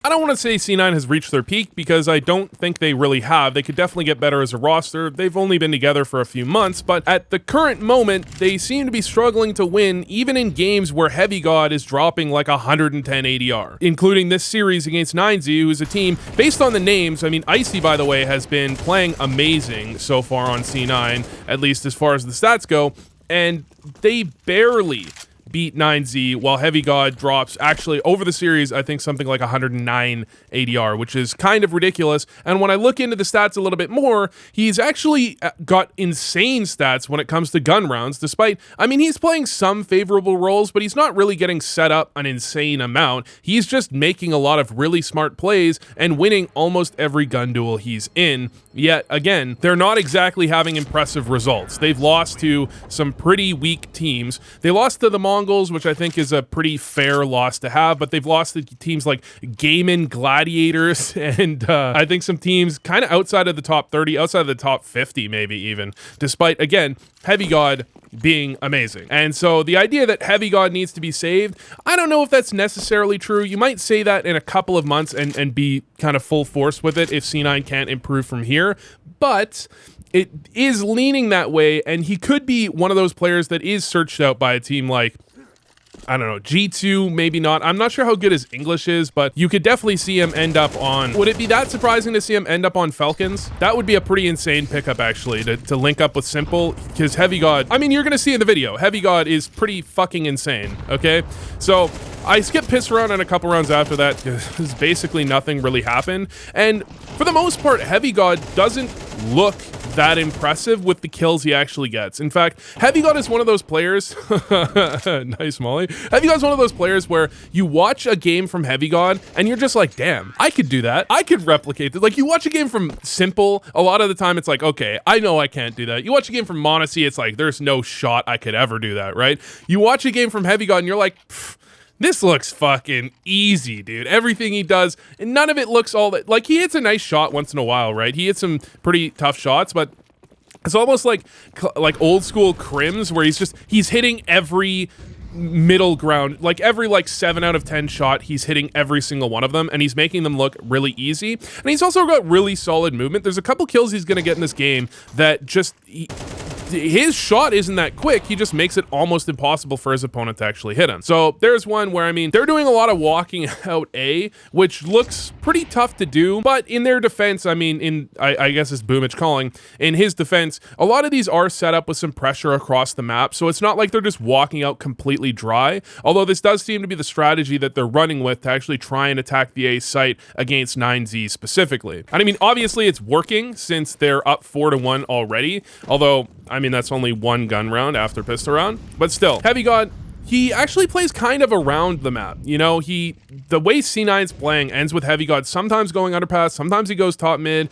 I don't want to say C9 has reached their peak because I don't think they really have. They could definitely get better as a roster. They've only been together for a few months, but at the current moment, they seem to be struggling to win even in games where HeavyGod is dropping like 110 ADR, including this series against 9Z, who's a team based on the names. I mean, Icy, by the way, has been playing amazing so far on C9, at least as far as the stats go, and they barely beat 9Z, while HeavyGod drops actually over the series, I think something like 109 ADR, which is kind of ridiculous. And when I look into the stats a little bit more, he's actually got insane stats when it comes to gun rounds, despite, I mean, he's playing some favorable roles, but he's not really getting set up an insane amount. He's just making a lot of really smart plays and winning almost every gun duel he's in. Yet, again, they're not exactly having impressive results. They've lost to some pretty weak teams. They lost to the Mongols, which I think is a pretty fair loss to have, but they've lost to teams like Gaiman Gladiators and I think some teams kind of outside of the top 30, outside of the top 50 maybe even, despite, again, HeavyGod being amazing. And so the idea that HeavyGod needs to be saved, I don't know if that's necessarily true. You might say that in a couple of months and be kind of full force with it if C9 can't improve from here, but it is leaning that way, and he could be one of those players that is searched out by a team like, I don't know, G2, maybe not. I'm not sure how good his English is, but you could definitely see him end up on... Would it be that surprising to see him end up on Falcons? That would be a pretty insane pickup, actually, to link up with Simple, because HeavyGod... I mean, you're going to see in the video, HeavyGod is pretty fucking insane, okay? So I skipped piss around in a couple rounds after that, because basically nothing really happened. And for the most part, HeavyGod doesn't look that impressive with the kills he actually gets. In fact, HeavyGod is one of those players... Nice, Molly. HeavyGod's one of those players where you watch a game from HeavyGod and you're just like, damn, I could do that. I could replicate that. Like, you watch a game from Simple, a lot of the time it's like, okay, I know I can't do that. You watch a game from Monacy, it's like, there's no shot I could ever do that, right? You watch a game from HeavyGod and you're like, this looks fucking easy, dude. Everything he does, and none of it looks all that... Like, he hits a nice shot once in a while, right? He hits some pretty tough shots, but it's almost like old school Crims, where he's hitting every middle ground, like every 7 out of 10 shot, he's hitting every single one of them, and he's making them look really easy. And he's also got really solid movement. There's a couple kills he's gonna get in this game that just... his shot isn't that quick, he just makes it almost impossible for his opponent to actually hit him. So there's one where, I mean, they're doing a lot of walking out A, which looks pretty tough to do, but in their defense, I mean, I guess it's Boomich calling, in his defense, a lot of these are set up with some pressure across the map, so it's not like they're just walking out completely dry, although this does seem to be the strategy that they're running with to actually try and attack the A site against 9Z specifically. And I mean, obviously it's working since they're up 4-1 already, although, I mean, that's only one gun round after pistol round, but still, HeavyGod, he actually plays kind of around the map. You know, the way C9's playing ends with HeavyGod sometimes going underpass, sometimes he goes top mid,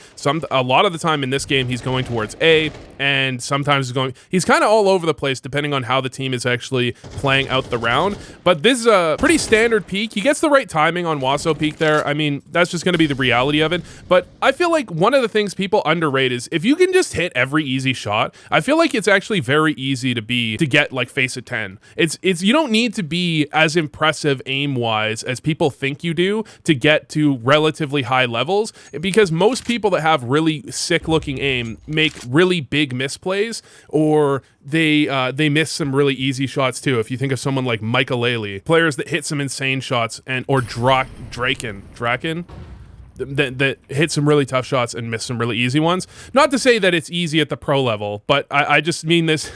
a lot of the time in this game he's going towards A, and sometimes he's kind of all over the place depending on how the team is actually playing out the round. But this is a pretty standard peak. He gets the right timing on Waso peak there. I mean, that's just going to be the reality of it. But I feel like one of the things people underrate is if you can just hit every easy shot, I feel like it's actually very easy to get like face at 10. You don't need to be as impressive aim-wise as people think you do to get to relatively high levels, because most people that have really sick-looking aim make really big misplays, or they miss some really easy shots too. If you think of someone like Michael, players that hit some insane shots, or Draken, that hit some really tough shots and miss some really easy ones. Not to say that it's easy at the pro level, but I just mean this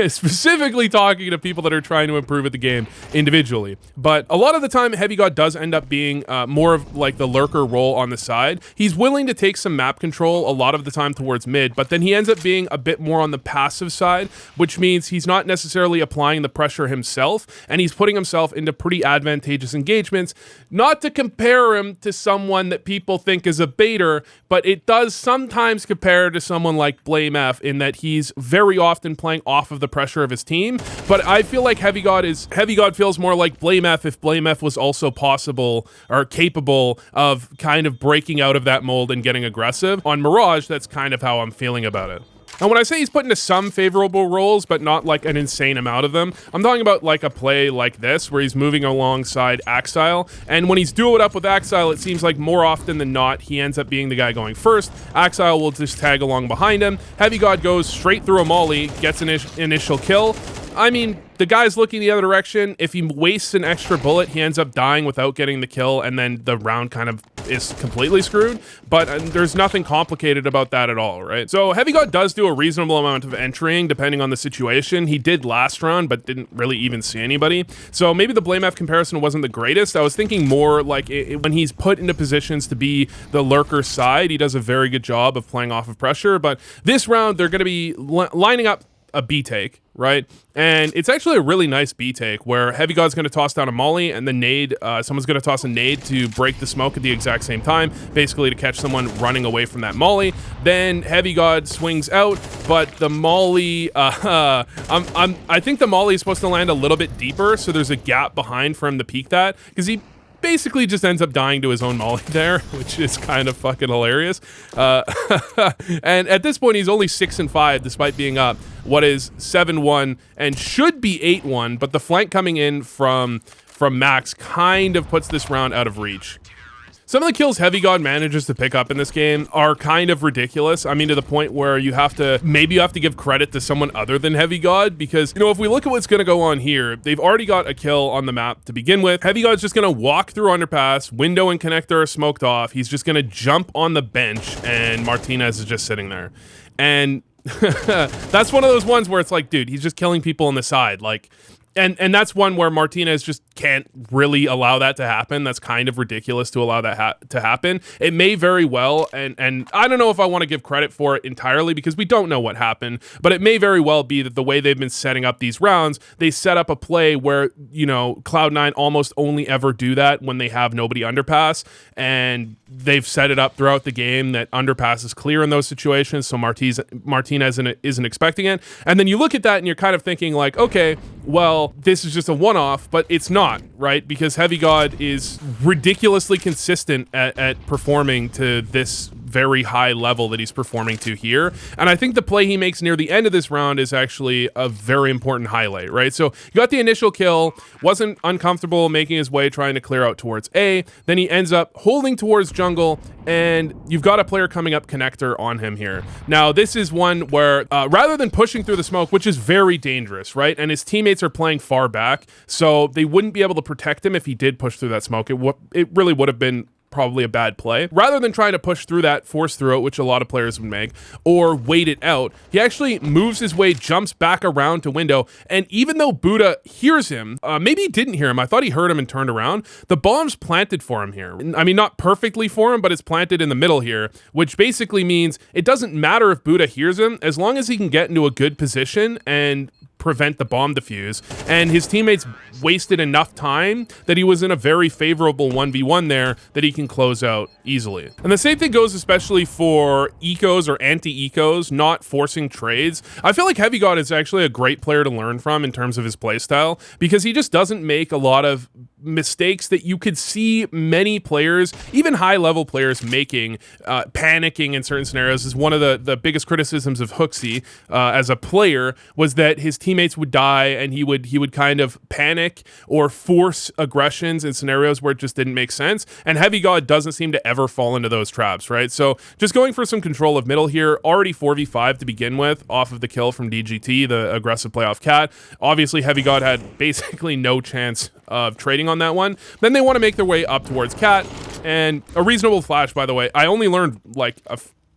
specifically talking to people that are trying to improve at the game individually. But a lot of the time, HeavyGod does end up being more of like the lurker role on the side. He's willing to take some map control a lot of the time towards mid, but then he ends up being a bit more on the passive side, which means he's not necessarily applying the pressure himself, and he's putting himself into pretty advantageous engagements. Not to compare him to someone that people think is a baiter, but it does sometimes compare to someone like BlameF in that he's very often playing off of the pressure of his team. But I feel like HeavyGod feels more like BlameF if BlameF was also possible or capable of kind of breaking out of that mold and getting aggressive. On Mirage, that's kind of how I'm feeling about it. And when I say he's put into some favorable roles, but not like an insane amount of them, I'm talking about like a play like this, where he's moving alongside Axile. And when he's duoed up with Axile, it seems like more often than not, he ends up being the guy going first. Axile will just tag along behind him. HeavyGod goes straight through a molly, gets an initial kill. I mean, the guy's looking the other direction. If he wastes an extra bullet, he ends up dying without getting the kill, and then the round kind of is completely screwed. But there's nothing complicated about that at all, right? So HeavyGod does do a reasonable amount of entering, depending on the situation. He did last round, but didn't really even see anybody. So maybe the Blame F comparison wasn't the greatest. I was thinking more like when he's put into positions to be the lurker side, he does a very good job of playing off of pressure. But this round, they're going to be lining up a B take, right? And it's actually a really nice B take where HeavyGod's going to toss down a molly, and the nade, someone's going to toss a nade to break the smoke at the exact same time, basically to catch someone running away from that molly. Then HeavyGod swings out, but the molly, I think the molly is supposed to land a little bit deeper, so there's a gap behind for him to peek that, because he basically just ends up dying to his own molly there, which is kind of fucking hilarious. And at this point, he's only 6-5, despite being up what is 7-1 and should be 8-1, but the flank coming in from Max kind of puts this round out of reach. Some of the kills HeavyGod manages to pick up in this game are kind of ridiculous. I mean, to the point where maybe you have to give credit to someone other than HeavyGod, because, you know, if we look at what's going to go on here, they've already got a kill on the map to begin with. HeavyGod's just going to walk through underpass, window and connector are smoked off. He's just going to jump on the bench, and Martinez is just sitting there. And that's one of those ones where it's like, dude, he's just killing people on the side. Like, and that's one where Martinez just can't really allow that to happen. That's kind of ridiculous to allow that to happen. It may very well, and I don't know if I want to give credit for it entirely because we don't know what happened, but it may very well be that the way they've been setting up these rounds, they set up a play where, you know, Cloud9 almost only ever do that when they have nobody underpass, and they've set it up throughout the game that underpass is clear in those situations, so Martinez isn't expecting it. And then you look at that and you're kind of thinking like, okay, well, this is just a one-off, but it's not, right? Because HeavyGod is ridiculously consistent at performing to this very high level that he's performing to here. And I think the play he makes near the end of this round is actually a very important highlight, right? So he got the initial kill, wasn't uncomfortable making his way, trying to clear out towards A. Then he ends up holding towards jungle, and you've got a player coming up connector on him here. Now, this is one where rather than pushing through the smoke, which is very dangerous, right? And his teammates are playing far back, so they wouldn't be able to protect him if he did push through that smoke. It really would have been probably a bad play. Rather than trying to push through that, force through it, which a lot of players would make, or wait it out, he actually moves his way, jumps back around to window, and even though Buddha hears him, maybe he didn't hear him, I thought he heard him and turned around, the bomb's planted for him here. I mean, not perfectly for him, but it's planted in the middle here, which basically means it doesn't matter if Buddha hears him, as long as he can get into a good position and prevent the bomb defuse, and his teammates wasted enough time that he was in a very favorable 1v1 there that he can close out easily. And the same thing goes especially for ecos or anti-ecos, not forcing trades. I feel like HeavyGod is actually a great player to learn from in terms of his playstyle, because he just doesn't make a lot of mistakes that you could see many players, even high-level players, making. Panicking in certain scenarios is one of the biggest criticisms of Hooksy as a player, was that his teammates would die and he would kind of panic or force aggressions in scenarios where it just didn't make sense. And HeavyGod doesn't seem to ever fall into those traps, right? So just going for some control of middle here, already 4v5 to begin with off of the kill from DGT, the aggressive playoff cat. Obviously, HeavyGod had basically no chance of trading on that one. Then they want to make their way up towards Cat, and a reasonable flash, by the way. I only learned like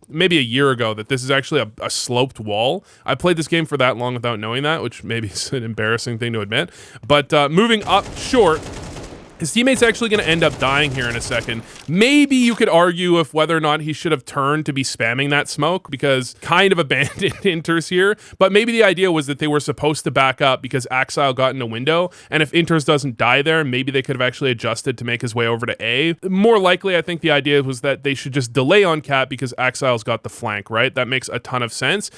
maybe a year ago that this is actually a sloped wall. I played this game for that long without knowing that, which maybe is an embarrassing thing to admit. But moving up short, his teammate's actually going to end up dying here in a second. Maybe you could argue if whether or not he should have turned to be spamming that smoke, because kind of abandoned Inters here. But maybe the idea was that they were supposed to back up because Axile got in a window, and if Inters doesn't die there, maybe they could have actually adjusted to make his way over to A. More likely, I think the idea was that they should just delay on Cat because Axile's got the flank, right? That makes a ton of sense.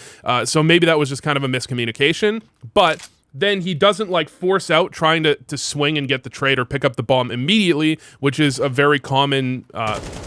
So maybe that was just kind of a miscommunication, but then he doesn't like force out trying to swing and get the trade or pick up the bomb immediately, which is a very common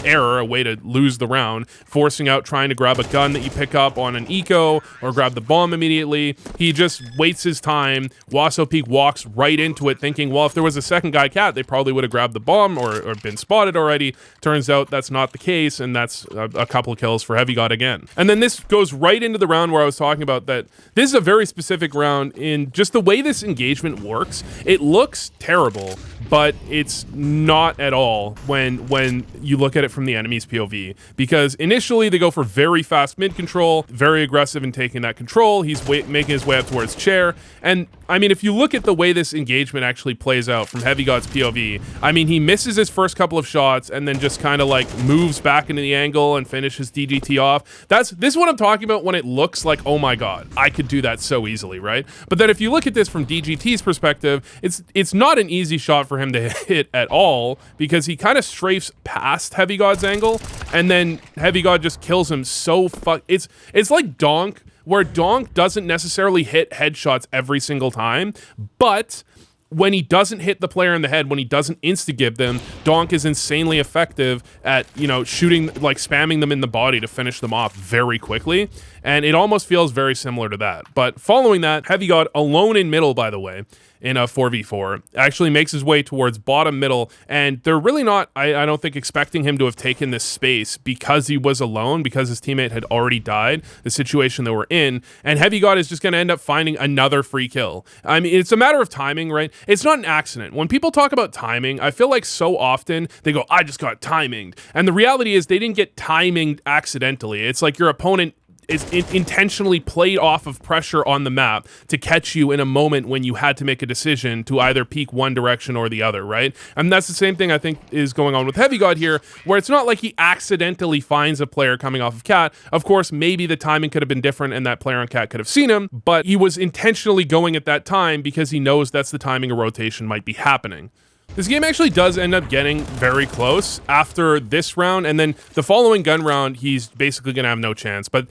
error, a way to lose the round. Forcing out trying to grab a gun that you pick up on an eco or grab the bomb immediately. He just waits his time. Wasso Peak walks right into it thinking, well, if there was a second guy cat, they probably would have grabbed the bomb or been spotted already. Turns out that's not the case, and that's a couple of kills for HeavyGod again. And then this goes right into the round where I was talking about that this is a very specific round in just the way this engagement works. It looks terrible, but it's not at all when you look at it from the enemy's POV, because initially they go for very fast mid control, very aggressive in taking that control. He's making his way up towards chair, and I mean, if you look at the way this engagement actually plays out from HeavyGod's POV, I mean, he misses his first couple of shots and then just kind of like moves back into the angle and finishes DGT off. This is what I'm talking about when it looks like, oh my god, I could do that so easily, right? But then if you look at this from DGT's perspective, it's not an easy shot for him to hit at all, because he kind of strafes past HeavyGod's angle, and then HeavyGod just kills him so it's like Donk, where Donk doesn't necessarily hit headshots every single time, but when he doesn't hit the player in the head, when he doesn't insta-give them, Donk is insanely effective at, you know, shooting, like spamming them in the body to finish them off very quickly. And it almost feels very similar to that. But following that, HeavyGod alone in middle, by the way, in a 4v4, actually makes his way towards bottom middle, and they're really not, I don't think, expecting him to have taken this space because he was alone, because his teammate had already died, the situation that we're in, and HeavyGod is just going to end up finding another free kill. I mean, it's a matter of timing, right? It's not an accident. When people talk about timing, I feel like so often they go, I just got timinged, and the reality is they didn't get timinged accidentally. It's like your opponent is intentionally played off of pressure on the map to catch you in a moment when you had to make a decision to either peek one direction or the other, right? And that's the same thing I think is going on with HeavyGod here, where it's not like he accidentally finds a player coming off of cat. Of course, maybe the timing could have been different and that player on cat could have seen him, but he was intentionally going at that time because he knows that's the timing a rotation might be happening. This game actually does end up getting very close after this round, and then the following gun round, he's basically going to have no chance. But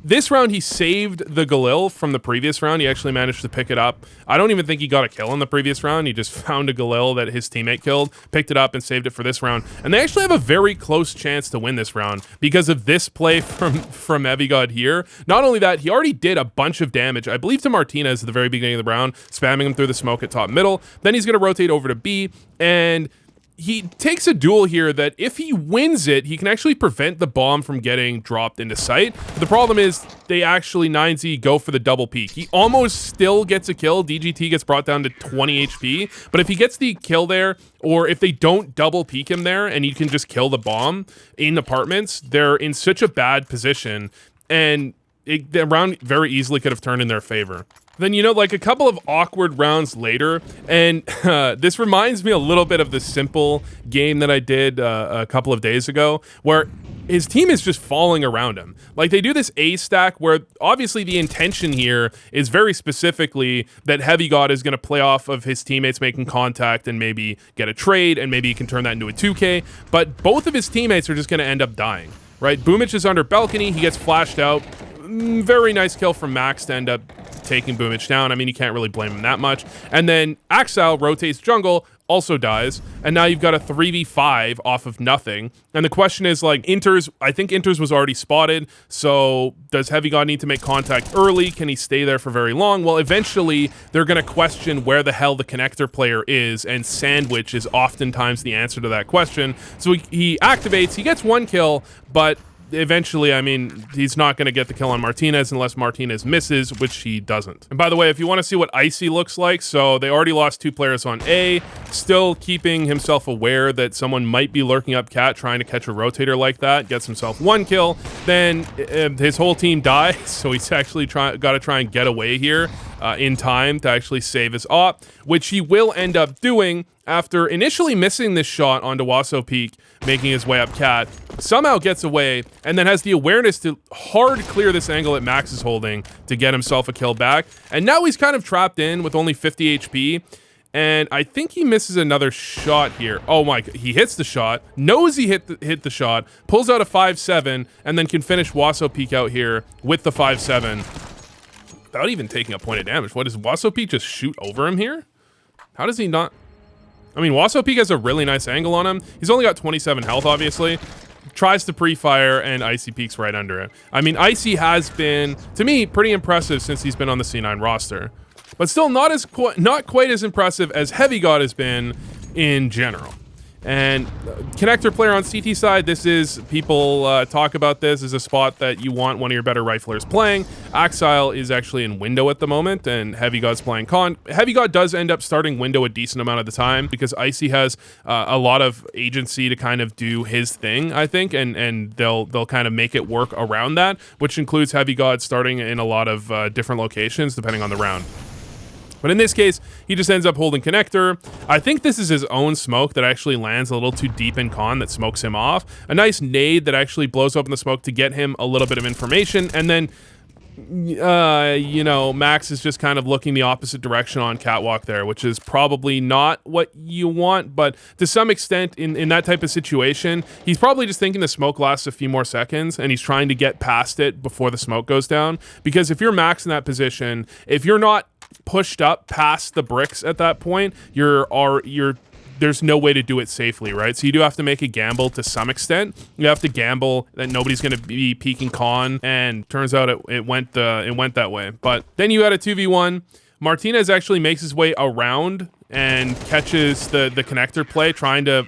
this round, he saved the Galil from the previous round. He actually managed to pick it up. I don't even think he got a kill in the previous round. He just found a Galil that his teammate killed, picked it up, and saved it for this round. And they actually have a very close chance to win this round because of this play from HeavyGod here. Not only that, he already did a bunch of damage, I believe, to Martinez at the very beginning of the round, spamming him through the smoke at top middle. Then he's going to rotate over to B, and he takes a duel here that if he wins it, he can actually prevent the bomb from getting dropped into sight. The problem is they actually 9Z go for the double peek. He almost still gets a kill. DGT gets brought down to 20 HP, but if he gets the kill there, or if they don't double peek him there and you can just kill the bomb in apartments, they're in such a bad position, and the round very easily could have turned in their favor. Then, you know, like a couple of awkward rounds later, and this reminds me a little bit of the simple game that I did a couple of days ago, where his team is just falling around him. Like, they do this A stack where obviously the intention here is very specifically that HeavyGod is going to play off of his teammates making contact and maybe get a trade, and maybe he can turn that into a 2K, but both of his teammates are just going to end up dying, right? Boomich is under balcony, he gets flashed out. Very nice kill from Max to end up taking Boomich down. I mean, you can't really blame him that much. And then Axel rotates jungle, also dies, and now you've got a 3v5 off of nothing. And the question is, like, Inters, I think Inters was already spotted, so does HeavyGod need to make contact early? Can he stay there for very long? Well, eventually, they're going to question where the hell the connector player is, and Sandwich is oftentimes the answer to that question. So he activates, he gets one kill, but eventually, I mean, he's not going to get the kill on Martinez unless Martinez misses, which he doesn't. And by the way, if you want to see what Icy looks like, so they already lost 2 players on A, still keeping himself aware that someone might be lurking up cat trying to catch a rotator like that, gets himself 1 kill, then his whole team dies, so he's actually got to try and get away here in time to actually save his op, which he will end up doing after initially missing this shot onto Wasso Peak, making his way up cat, somehow gets away, and then has the awareness to hard clear this angle that Max is holding to get himself a kill back. And now he's kind of trapped in with only 50 HP, and I think he misses another shot here. Oh my, he hits the shot, knows he hit the shot, pulls out a 5-7, and then can finish Wasso Peak out here with the 5-7. without even taking a point of damage. What, does Waso Peak just shoot over him here? How does he not? I mean, Waso Peak has a really nice angle on him. He's only got 27 health, obviously. Tries to pre-fire, and Icy peeks right under it. I mean, Icy has been, to me, pretty impressive since he's been on the C9 roster. But still not quite as impressive as HeavyGod has been in general. And connector player on CT side, this is, people talk about this as a spot that you want one of your better riflers playing. Axile is actually in window at the moment, and HeavyGod's playing con. HeavyGod does end up starting window a decent amount of the time because Icy has a lot of agency to kind of do his thing, I think, and they'll kind of make it work around that, which includes HeavyGod starting in a lot of different locations depending on the round. But in this case, he just ends up holding connector. I think this is his own smoke that actually lands a little too deep in con that smokes him off. A nice nade that actually blows open the smoke to get him a little bit of information. And then, you know, Max is just kind of looking the opposite direction on catwalk there, which is probably not what you want. But to some extent, in that type of situation, he's probably just thinking the smoke lasts a few more seconds and he's trying to get past it before the smoke goes down. Because if you're Max in that position, if you're not pushed up past the bricks at that point, there's no way to do it safely, right? So you do have to make a gamble to some extent. You have to gamble that nobody's going to be peeking con, and turns out it went that way. But then you had a 2v1. Martinez actually makes his way around and catches the connector play, trying to.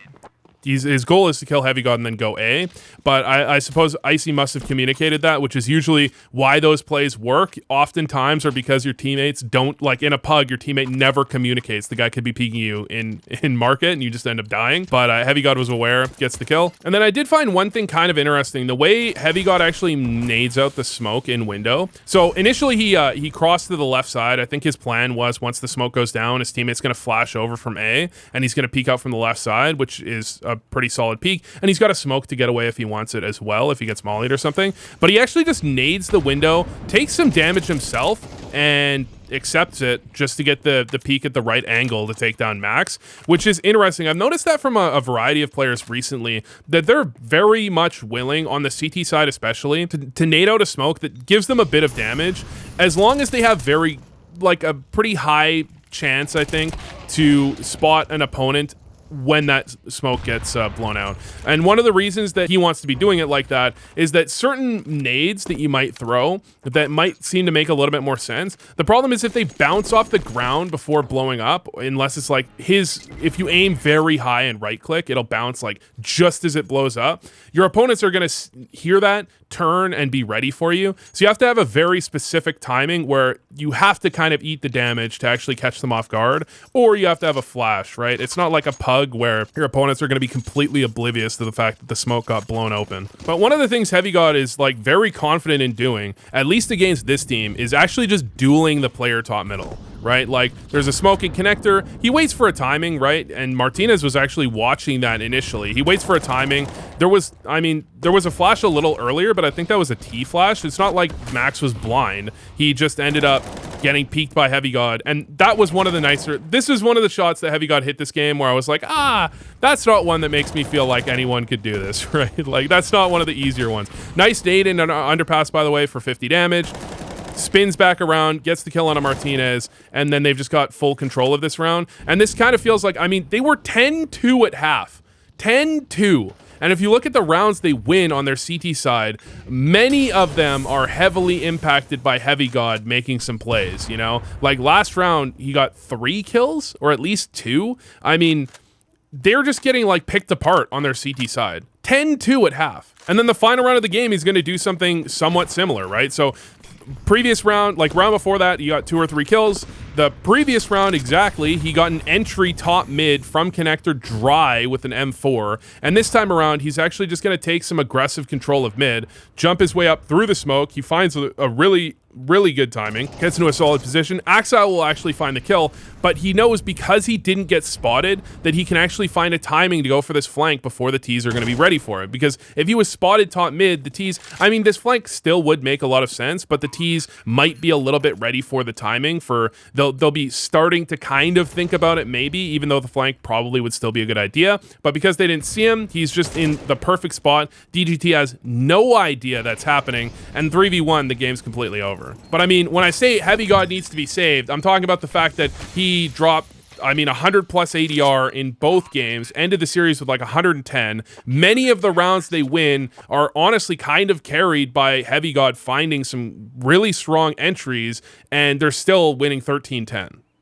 His goal is to kill HeavyGod and then go A, but I suppose Icy must have communicated that, which is usually why those plays work. Oftentimes are because your teammates don't, like in a pug, your teammate never communicates. The guy could be peeking you in market and you just end up dying, but HeavyGod was aware, gets the kill. And then I did find one thing kind of interesting, the way HeavyGod actually nades out the smoke in window. So initially he crossed to the left side. I think his plan was once the smoke goes down, his teammate's going to flash over from A and he's going to peek out from the left side, which is a pretty solid peek, and he's got a smoke to get away if he wants it as well, if he gets mollied or something. But he actually just nades the window, takes some damage himself, and accepts it just to get the peek at the right angle to take down Max, which is interesting. I've noticed that from a variety of players recently, that they're very much willing, on the CT side especially, to nade out a smoke that gives them a bit of damage, as long as they have a pretty high chance, I think, to spot an opponent when that smoke gets blown out. And one of the reasons that he wants to be doing it like that is that certain nades that you might throw that might seem to make a little bit more sense. The problem is if they bounce off the ground before blowing up, unless it's like if you aim very high and right click, it'll bounce like just as it blows up. Your opponents are going to hear that, turn, and be ready for you. So you have to have a very specific timing where you have to kind of eat the damage to actually catch them off guard, or you have to have a flash, right? It's not like a pug where your opponents are going to be completely oblivious to the fact that the smoke got blown open. But one of the things HeavyGod is like very confident in doing, at least against this team, is actually just dueling the player top middle, right? Like there's a smoking connector. He waits for a timing, right? And Martinez was actually watching that initially. He waits for a timing. There was a flash a little earlier, but I think that was a T flash. It's not like Max was blind. He just ended up getting peeked by HeavyGod. And that was one of the nicer, this is one of the shots that HeavyGod hit this game where I was like, that's not one that makes me feel like anyone could do this, right? Like that's not one of the easier ones. Nice nade in an underpass, by the way, for 50 damage. Spins back around, gets the kill on a Martinez, and then they've just got full control of this round. And this kind of feels like, I mean, they were 10-2 at half. 10-2. And if you look at the rounds they win on their CT side, many of them are heavily impacted by HeavyGod making some plays, you know? Like last round, he got 3 kills, or at least 2. I mean, they're just getting like picked apart on their CT side. 10-2 at half. And then the final round of the game, he's going to do something somewhat similar, right? So previous round, like round before that, he got 2 or 3 kills. The previous round, exactly, he got an entry top mid from connector dry with an M4. And this time around, he's actually just going to take some aggressive control of mid, jump his way up through the smoke. He finds a really good timing, gets into a solid position. Axile will actually find the kill, but he knows because he didn't get spotted that he can actually find a timing to go for this flank before the T's are going to be ready for it. Because if he was spotted top mid, the T's, I mean, this flank still would make a lot of sense, but the T's might be a little bit ready for the timing. They'll be starting to kind of think about it maybe, even though the flank probably would still be a good idea. But because they didn't see him, he's just in the perfect spot. DGT has no idea that's happening, and 3v1, the game's completely over. whatever. But I mean, when I say HeavyGod needs to be saved, I'm talking about the fact that he dropped 100 plus ADR in both games, ended the series with like 110. Many of the rounds they win are honestly kind of carried by HeavyGod finding some really strong entries, and they're still winning 13-10.